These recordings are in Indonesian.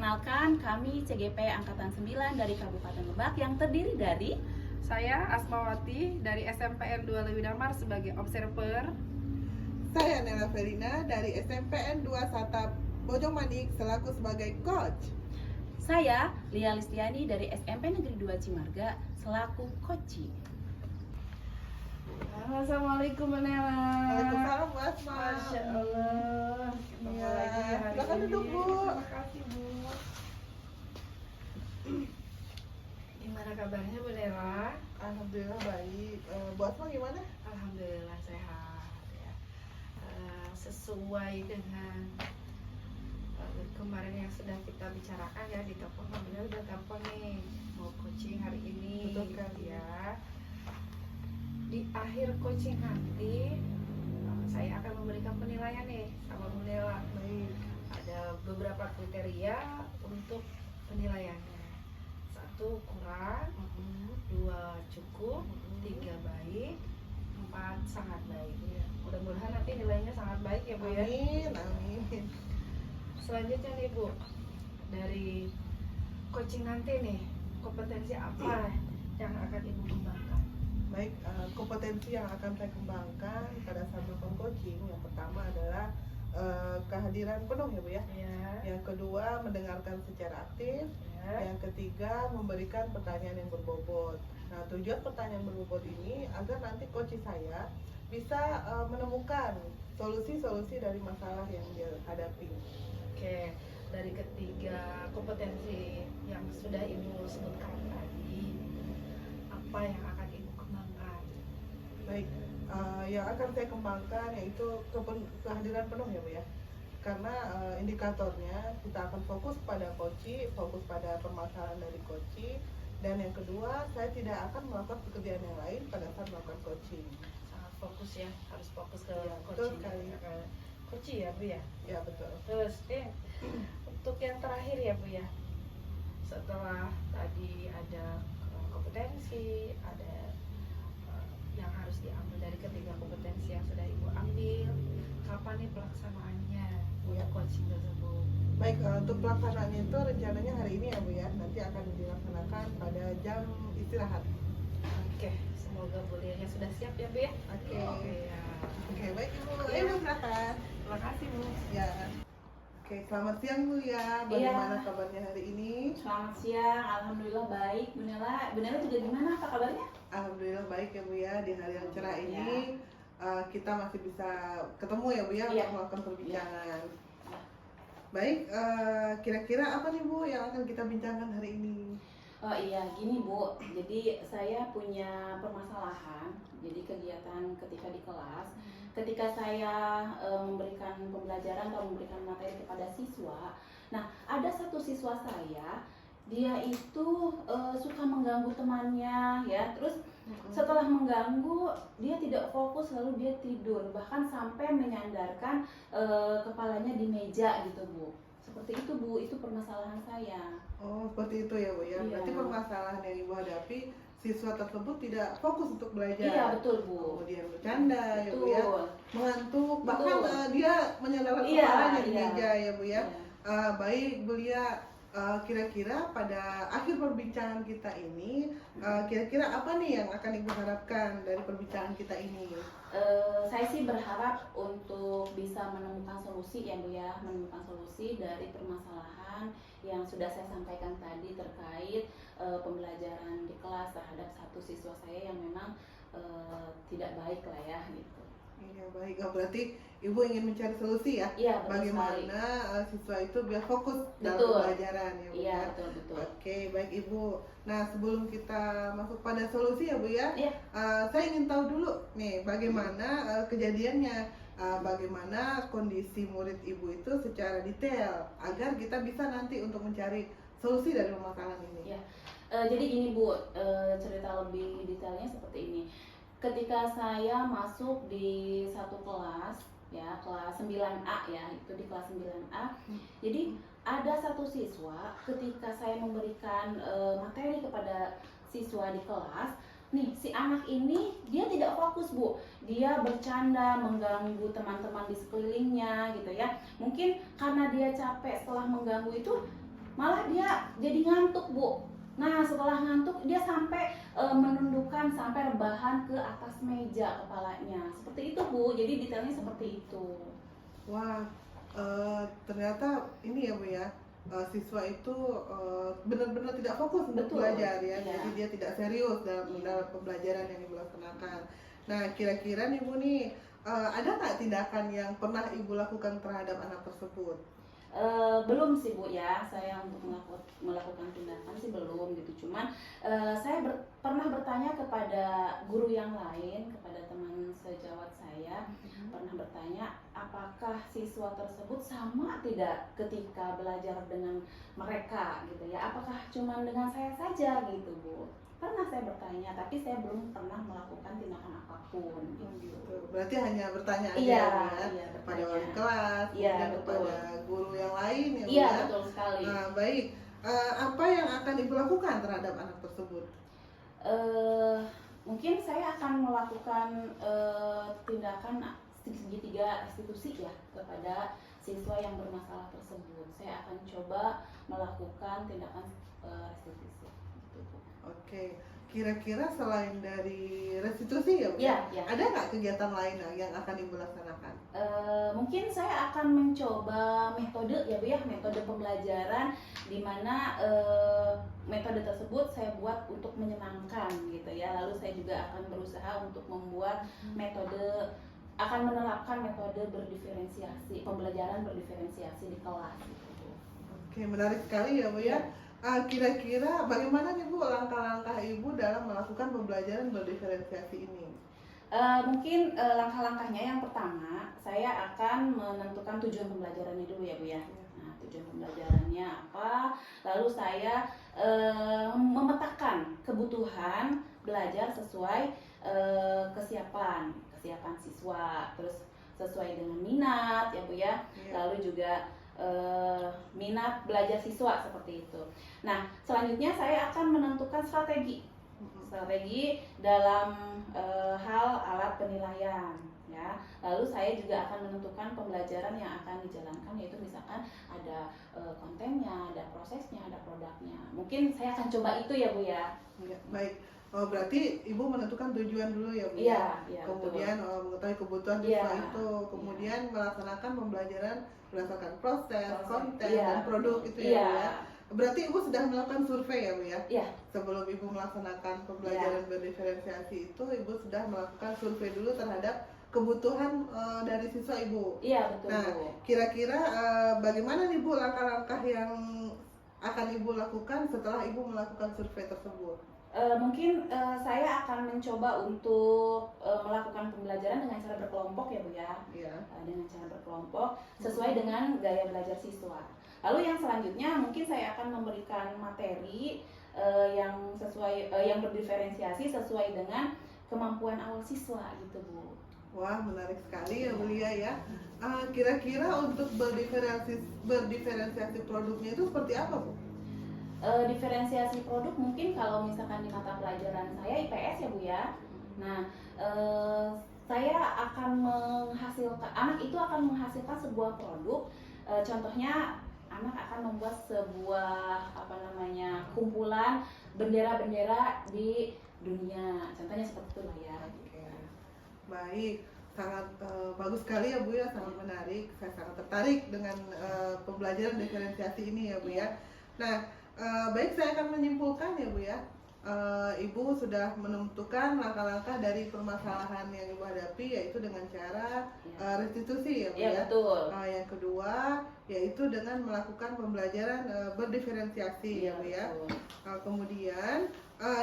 Perkenalkan, kami CGP Angkatan 9 dari Kabupaten Lebak yang terdiri dari Saya Asmawati dari SMPN 2 Lewi Damar sebagai observer. Saya Nela Felina dari SMPN 2 Satap Bojong Manik selaku sebagai coach. saya Lia Listiani dari SMP Negeri 2 Cimarga selaku koci. Assalamualaikum Bu Nela. Waalaikumsalam Bu Asma. Masya Allah. Ketemu Iya, lagi hari silakan ini. duduk, Bu. Terima kasih Bu. Gimana kabarnya Bu Nela? Alhamdulillah baik. Bu Asma gimana? Alhamdulillah sehat ya. Sesuai dengan kemarin yang sudah kita bicarakan ya di telepon, alhamdulillah udah telepon nih mau coaching hari ini. Betul sekali. Ya. Di akhir coaching nanti saya akan memberikan penilaian nih sama Bu Nela. Baik. Ada beberapa kriteria untuk penilaiannya. 1 kurang, 2 cukup, 3 baik, 4 sangat baik. Mudah-mudahan nanti nilainya sangat baik ya Bu ya. Amin, amin. Selanjutnya nih Bu, dari coaching nanti nih, kompetensi apa yang akan Ibu kembangkan? Baik, kompetensi yang akan saya kembangkan pada saat melakukan coaching yang pertama adalah kehadiran penuh ya Bu ya. Ya, Yang kedua mendengarkan secara aktif. ya. Yang ketiga memberikan pertanyaan yang berbobot. Nah, tujuan pertanyaan berbobot ini agar nanti coach saya bisa menemukan solusi-solusi dari masalah yang dia hadapi. Oke, dari ketiga kompetensi yang sudah Ibu sebutkan tadi, apa yang akan Ibu kembangkan? Baik, yang akan saya kembangkan yaitu kehadiran penuh ya Bu ya. Karena indikatornya kita akan fokus pada coach, fokus pada permasalahan dari coach, dan yang kedua saya tidak akan melakukan pekerjaan yang lain pada saat melakukan coaching. Sangat fokus ya, harus fokus ke Iya, betul coaching. sekali. Coaching ya Bu ya. Ya betul. Terus untuk yang terakhir ya Bu ya, setelah tadi ada kompetensi, ada yang harus diambil dari ketiga kompetensi yang sudah Ibu ambil, kapan nih pelaksanaannya Ya. untuk coaching tersebut? Baik, untuk pelaksanaannya itu rencananya hari ini ya Bu ya. Nanti akan dilaksanakan pada jam istirahat. Oke, semoga Bu Lianya sudah siap ya Bu ya. Oke. Ya. Oke, baik Ibu. Iya. Ayo Bu, silakan. Terima kasih Bu. Ya. Oke, selamat siang Bu ya. Bagaimana kabarnya hari ini? Selamat siang, alhamdulillah baik. Bu Nela juga gimana? Apa kabarnya? Alhamdulillah baik ya Bu ya. Di hari yang cerah Ya. ini kita masih bisa ketemu ya Bu ya Iya. untuk melakukan perbincangan. Baik, kira-kira apa nih Bu yang akan kita bincangkan hari ini? Oh iya, gini Bu. Jadi saya punya permasalahan. Jadi kegiatan ketika di kelas, ketika saya memberikan pembelajaran atau memberikan materi kepada siswa, nah ada satu siswa saya, dia itu suka mengganggu temannya, ya. Terus setelah mengganggu, dia tidak fokus, lalu dia tidur, bahkan sampai menyandarkan kepalanya di meja gitu Bu. Seperti itu Bu, itu permasalahan saya. Oh, seperti itu ya Bu ya. Iya. Berarti permasalahan yang Ibu hadapi, siswa tersebut tidak fokus untuk belajar. Iya betul Bu. Kemudian bercanda ya Bu ya. Betul. Mengantuk, bahkan Betul. Dia menyandarkan Iya, kepalanya di iya. meja ya Bu ya. Iya. Baik Bu Lia, kira-kira pada akhir perbincangan kita ini, kira-kira apa nih yang akan Ibu harapkan dari perbincangan kita ini? Saya sih berharap untuk bisa menemukan solusi ya Bu ya, menemukan solusi dari permasalahan yang sudah saya sampaikan tadi terkait pembelajaran di kelas terhadap satu siswa saya yang memang tidak baik lah ya gitu. Iya baik, berarti Ibu ingin mencari solusi ya? Iya betul Bagaimana siswa itu biar fokus dalam Betul. pembelajaran ya Bu Iya ya? betul betul. Oke, baik Ibu. Nah, sebelum kita masuk pada solusi ya Bu ya, Iya. saya ingin tahu dulu nih bagaimana kejadiannya, bagaimana kondisi murid Ibu itu secara detail agar kita bisa nanti untuk mencari solusi dari permasalahan ini. Iya. Jadi gini Bu, cerita lebih detailnya seperti ini. Ketika saya masuk di satu kelas, ya kelas 9A ya, itu di kelas 9A. Jadi ada satu siswa ketika saya memberikan materi kepada siswa di kelas, nih si anak ini dia tidak fokus Bu, dia bercanda mengganggu teman-teman di sekelilingnya gitu ya. Mungkin karena dia capek setelah mengganggu itu, malah dia jadi ngantuk, Bu. Nah, setelah ngantuk dia sampai menundukkan sampai rebahan ke atas meja kepalanya. Seperti itu, Bu. Jadi detailnya seperti itu. Wah, ternyata ini ya Bu ya, siswa itu benar-benar tidak fokus untuk Betul, belajar ya, iya. jadi dia tidak serius dalam pembelajaran yang Ibu laksanakan. Nah, kira-kira nih Bu nih, ada nggak tindakan yang pernah Ibu lakukan terhadap anak tersebut? Belum sih Bu ya, saya untuk melakukan tindakan sih belum gitu. Cuman saya pernah bertanya kepada guru yang lain, kepada teman sejawat saya, pernah bertanya apakah siswa tersebut sama tidak ketika belajar dengan mereka gitu ya, apakah cuman dengan saya saja gitu Bu. Pernah saya bertanya, tapi saya belum pernah melakukan tindakan apapun gitu. Berarti hanya bertanya aja Iya, ya, iya, kepada bertanya. wali kelas, Iya, kemudian betul. kepada guru yang lain ya Bu Iya, ya. betul sekali. Nah, baik. Apa yang akan Ibu lakukan terhadap anak tersebut? Mungkin saya akan melakukan tindakan segitiga restitusi ya kepada siswa yang bermasalah tersebut. Saya akan coba melakukan tindakan restitusi. Gitu, Bu. Oke, kira-kira selain dari restitusi ya Bu? Ya, ya. Ada nggak kegiatan lain yang akan Ibu laksanakan? Mungkin saya akan mencoba metode ya Bu ya, metode pembelajaran di mana metode tersebut saya buat untuk menyenangkan gitu ya. Lalu saya juga akan berusaha untuk membuat metode, akan menerapkan metode berdiferensiasi, pembelajaran berdiferensiasi di kelas gitu Bu. Oke, menarik sekali ya Bu ya. Kira-kira bagaimana nih Bu langkah-langkah Ibu dalam melakukan pembelajaran berdiferensiasi ini? Mungkin langkah-langkahnya yang pertama, saya akan menentukan tujuan pembelajarannya dulu ya Bu ya. Nah, tujuan pembelajarannya apa? Lalu saya memetakan kebutuhan belajar sesuai kesiapan siswa, terus sesuai dengan minat ya Bu ya. Lalu juga minat belajar siswa seperti itu. Nah, selanjutnya saya akan menentukan strategi dalam hal alat penilaian ya. Lalu saya juga akan menentukan pembelajaran yang akan dijalankan, yaitu misalkan ada kontennya, ada prosesnya, ada produknya. Mungkin saya akan coba itu ya Bu ya. Ya, baik. Berarti Ibu menentukan tujuan dulu ya Bu Iya, ya. iya, Kemudian mengetahui kebutuhan Iya. siswa itu, kemudian melaksanakan pembelajaran berdasarkan proses, konten, Iya. dan produk itu ya Iya. Bu ya. Berarti Ibu sudah melakukan survei ya Bu ya? Iya. Sebelum Ibu melaksanakan pembelajaran berdiferensiasi itu, Ibu sudah melakukan survei dulu terhadap kebutuhan dari siswa Ibu. Iya, betul Nah, Bu. kira-kira bagaimana nih Bu langkah-langkah yang akan Ibu lakukan setelah Ibu melakukan survei tersebut? Mungkin saya akan mencoba untuk melakukan pembelajaran dengan cara berkelompok ya Bu ya. Iya. Dengan cara berkelompok sesuai dengan gaya belajar siswa. Lalu yang selanjutnya mungkin saya akan memberikan materi yang sesuai yang berdiferensiasi sesuai dengan kemampuan awal siswa gitu Bu. Wah, menarik sekali ya Bu Lia ya. Kira-kira untuk berdiferensiasi produknya itu seperti apa Bu? Diferensiasi produk mungkin kalau misalkan di mata pelajaran saya IPS ya Bu ya. Nah, saya akan menghasilkan, anak itu akan menghasilkan sebuah produk. Contohnya anak akan membuat sebuah kumpulan bendera-bendera di dunia. Contohnya seperti itu lah ya. Oke. Baik, sangat bagus sekali ya Bu ya, sangat menarik. Saya sangat tertarik dengan pembelajaran diferensiasi ini ya Bu ya. Nah, baik, saya akan menyimpulkan ya Bu ya. Ibu sudah menentukan langkah-langkah dari permasalahan yang Ibu hadapi, yaitu dengan cara restitusi ya Bu Iya, ya. betul. Yang kedua yaitu dengan melakukan pembelajaran berdiferensiasi ya Bu ya. Kemudian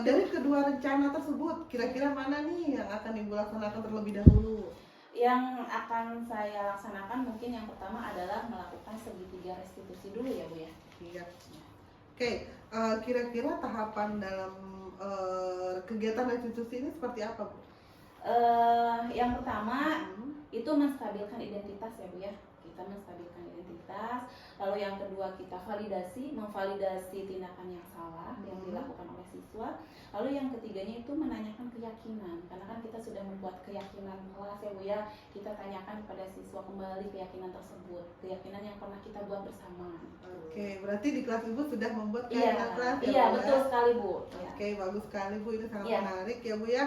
dari kedua rencana tersebut, kira-kira mana nih yang akan Ibu laksanakan terlebih dahulu? Yang akan saya laksanakan mungkin yang pertama adalah melakukan segitiga restitusi dulu ya Bu ya. Iya. Oke, kira-kira tahapan dalam kegiatan restitusi ini seperti apa Bu? Yang pertama itu menstabilkan identitas ya Bu ya. Kita menstabilkan identitas. Lalu yang kedua kita memvalidasi tindakan yang salah yang dilakukan oleh siswa. Lalu yang ketiganya itu menanyakan keyakinan, karena kan kita sudah sudah membuat keyakinan kelas ya Bu ya, kita tanyakan kepada siswa kembali keyakinan tersebut, keyakinan yang pernah kita buat bersama. Oke, berarti di kelas Ibu sudah membuat Iya, keyakinan kelas ya iya Bu, betul ya? sekali Bu. Ya. Oke, bagus sekali Bu, ini sangat Iya. menarik ya Bu ya.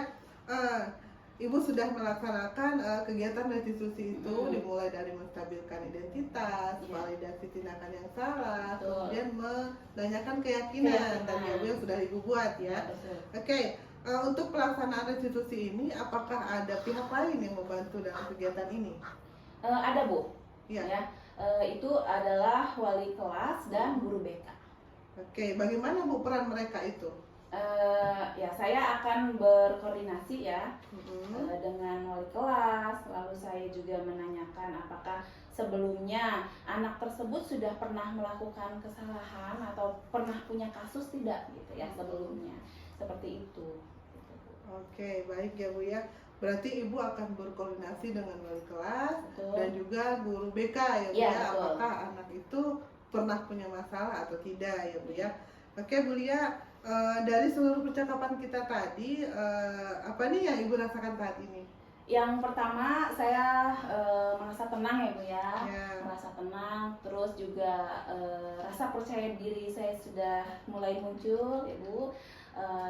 Ibu sudah melaksanakan kegiatan restitusi itu, dimulai dari menstabilkan identitas, Iya. validasi tindakan yang salah, Betul. kemudian menanyakan keyakinan tadi ya Bu yang sudah Ibu buat ya. Betul. Oke, untuk pelaksanaan restitusi ini apakah ada pihak lain yang membantu dalam kegiatan ini? Ada Bu. Iya. Ya. Itu adalah wali kelas dan guru BK. Oke, bagaimana Bu peran mereka itu? Ya saya akan berkoordinasi ya Mhm. dengan wali kelas, lalu saya juga menanyakan apakah sebelumnya anak tersebut sudah pernah melakukan kesalahan atau pernah punya kasus tidak gitu ya sebelumnya, seperti itu. Oke, baik ya Bu ya. Berarti Ibu akan berkoordinasi dengan wali kelas Betul. dan juga guru BK ya Bu Iya, ya. betul. Apakah anak itu pernah punya masalah atau tidak ya Bu ya. Oke Bu Lia, dari seluruh percakapan kita tadi, apa nih yang Ibu rasakan saat ini? Yang pertama saya merasa tenang ya Bu ya, Ya. merasa tenang, terus juga rasa percaya diri saya sudah mulai muncul ya Bu.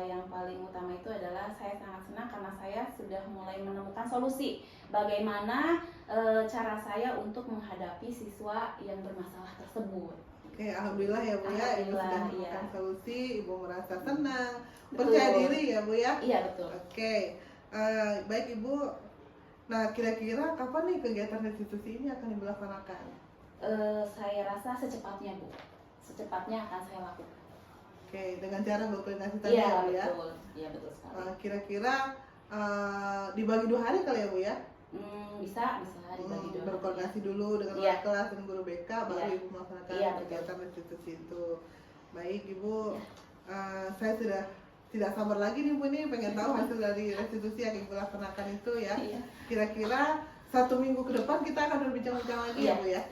Yang paling utama itu adalah saya sangat senang karena saya sudah mulai menemukan solusi bagaimana cara saya untuk menghadapi siswa yang bermasalah tersebut. Oke, alhamdulillah ya Bu ya, Ibu Alhamdulillah, sudah menemukan iya. solusi, Ibu merasa tenang, Betul. percaya diri ya Bu ya. Iya betul. Oke, baik Ibu. Nah, kira-kira kapan nih kegiatan restitusi ini akan Ibu laksanakan? Saya rasa secepatnya Bu, secepatnya akan saya lakukan. Oke, dengan cara berkoordinasi tadi Iya ya Bu ya. betul, iya betul sekali. Kira-kira dibagi 2 hari kali ya Bu ya? Bisa dibagi dua. Berkoordinasi dulu dengan Iya. wali kelas dan guru BK, baru Iya. Ibu melaksanakan Iya, betul. kegiatan restitusi itu. Baik Ibu, saya sudah tidak sabar lagi nih Bu, ini pengen tahu hasil dari restitusi yang Ibu laksanakan itu ya. Iya. Kira-kira 1 minggu ke depan kita akan berbincang-bincang lagi ya Bu ya.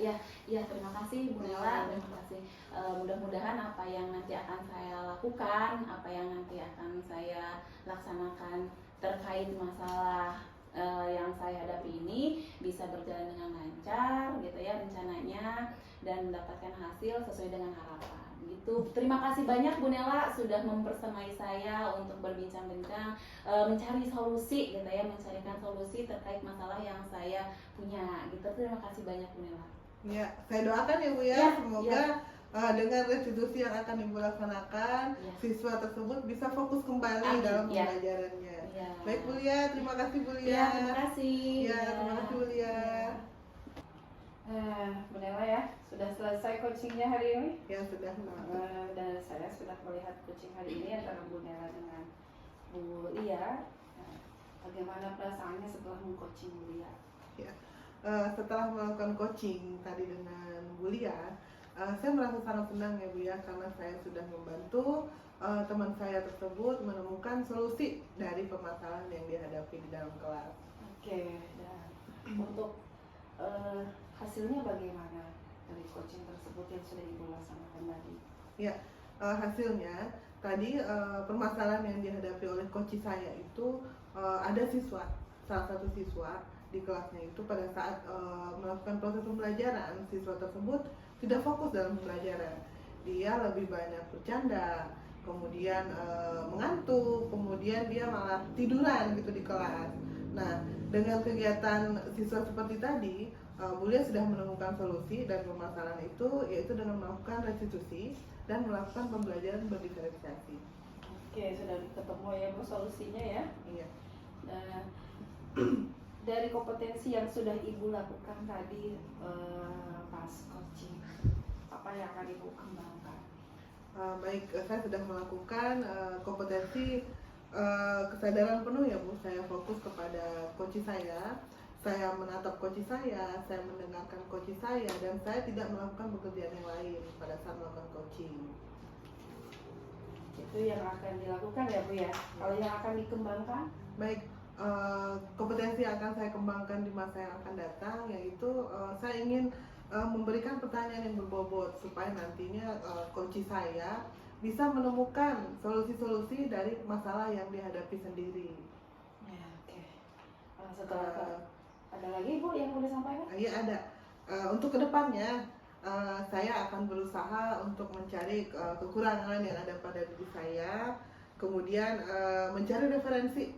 Iya, terima kasih Bu Nela, terima kasih. Mudah-mudahan apa yang nanti akan saya lakukan, apa yang nanti akan saya laksanakan terkait masalah yang saya hadapi ini bisa berjalan dengan lancar gitu ya rencananya dan mendapatkan hasil sesuai dengan harapan gitu. Terima kasih banyak Bu Nela sudah mempersemai saya untuk berbincang-bincang mencari solusi gitu ya, mencarikan solusi terkait masalah yang saya punya gitu. Terima kasih banyak Bu Nela. Ya, saya doakan ya Bu ya, Ya, semoga dengan restitusi yang akan Ibu laksanakan, Ya. siswa tersebut bisa fokus kembali Amin, dalam ya. pembelajarannya. Ya. Baik Bu Lia, terima kasih Bu Lia. Ya, terima kasih. Ya, terima kasih Bu Lia. Bu Nela ya, sudah selesai coachingnya hari ini. Ya, sudah. Dan saya sudah melihat coaching hari ini antara Bu Nela dengan Bu Lia. Bagaimana perasaannya setelah mengcoaching Bu Lia? Setelah melakukan coaching tadi dengan Bu Lia, saya merasa sangat senang ya Bu ya, karena saya sudah membantu teman saya tersebut menemukan solusi dari permasalahan yang dihadapi di dalam kelas. Oke, dan untuk hasilnya bagaimana dari coaching tersebut yang sudah Ibu laksanakan tadi? Hasilnya tadi permasalahan yang dihadapi oleh coach saya itu ada salah satu siswa di kelasnya itu pada saat melakukan proses pembelajaran, siswa tersebut tidak fokus dalam pembelajaran. Dia lebih banyak bercanda, kemudian mengantuk, kemudian dia malah tiduran gitu di kelas. Nah, dengan kegiatan siswa seperti tadi, Bu Lia sudah menemukan solusi dan permasalahan itu, yaitu dengan melakukan restitusi dan melakukan pembelajaran berdiferensiasi. Oke, sudah ketemu ya Bu solusinya ya. Iya. Nah, dari kompetensi yang sudah Ibu lakukan tadi pas coaching, apa yang akan Ibu kembangkan? Baik, saya sudah melakukan kompetensi kesadaran penuh ya Bu. Saya fokus kepada coach saya menatap coach saya mendengarkan coach saya, dan saya tidak melakukan pekerjaan yang lain pada saat melakukan coaching. Itu yang akan dilakukan ya Bu ya. Kalau yang akan dikembangkan? Baik, kompetensi yang akan saya kembangkan di masa yang akan datang, yaitu saya ingin memberikan pertanyaan yang berbobot supaya nantinya coach saya bisa menemukan solusi-solusi dari masalah yang dihadapi sendiri. Ya, oke. setelah Eh, ada lagi Bu yang boleh sampaikan? Iya ada. Untuk kedepannya saya akan berusaha untuk mencari kekurangan yang ada pada diri saya, kemudian mencari referensi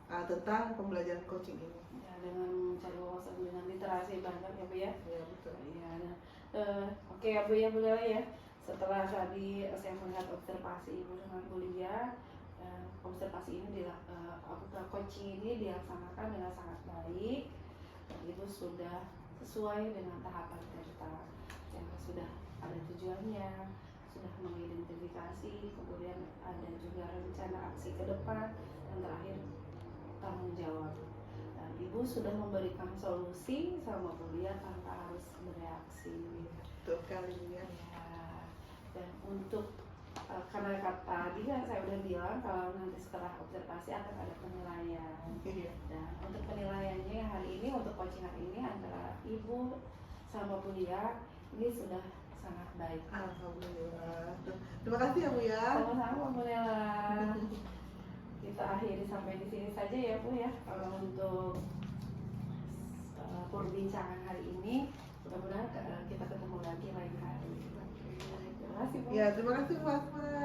tentang pembelajaran coaching ini. Ya, dengan mencari wawasan dengan literasi banyak ya Bu ya. Ya betul. Iya. Nah, oke ya Bu ya Bu Lela ya. Setelah tadi saya melihat observasi Ibu dengan Bu Lia, observasi ini coaching ini dilaksanakan dengan sangat baik. Dan Ibu sudah sesuai dengan tahapan kita. Yang sudah ada tujuannya, sudah mengidentifikasi, kemudian ada juga rencana aksi ke depan, dan terakhir tanggung jawab. Dan Ibu sudah memberikan solusi sama kuliah tanpa harus bereaksi. Betul sekali ya. Ya. Dan untuk karena tadi kan saya udah bilang kalau nanti setelah observasi akan ada penilaian. Iya. Dan untuk penilaiannya hari ini, untuk coaching hari ini antara Ibu sama Bu Lia ini sudah sangat baik. Alhamdulillah. Terima kasih ya Bu ya. Sama-sama Bu Lela. Kita akhiri sampai di sini saja ya Bu ya. Kalau untuk perbincangan hari ini, mudah-mudahan kita ketemu lagi lain hari. Terima kasih Bu. Ya terima kasih Bu Asma.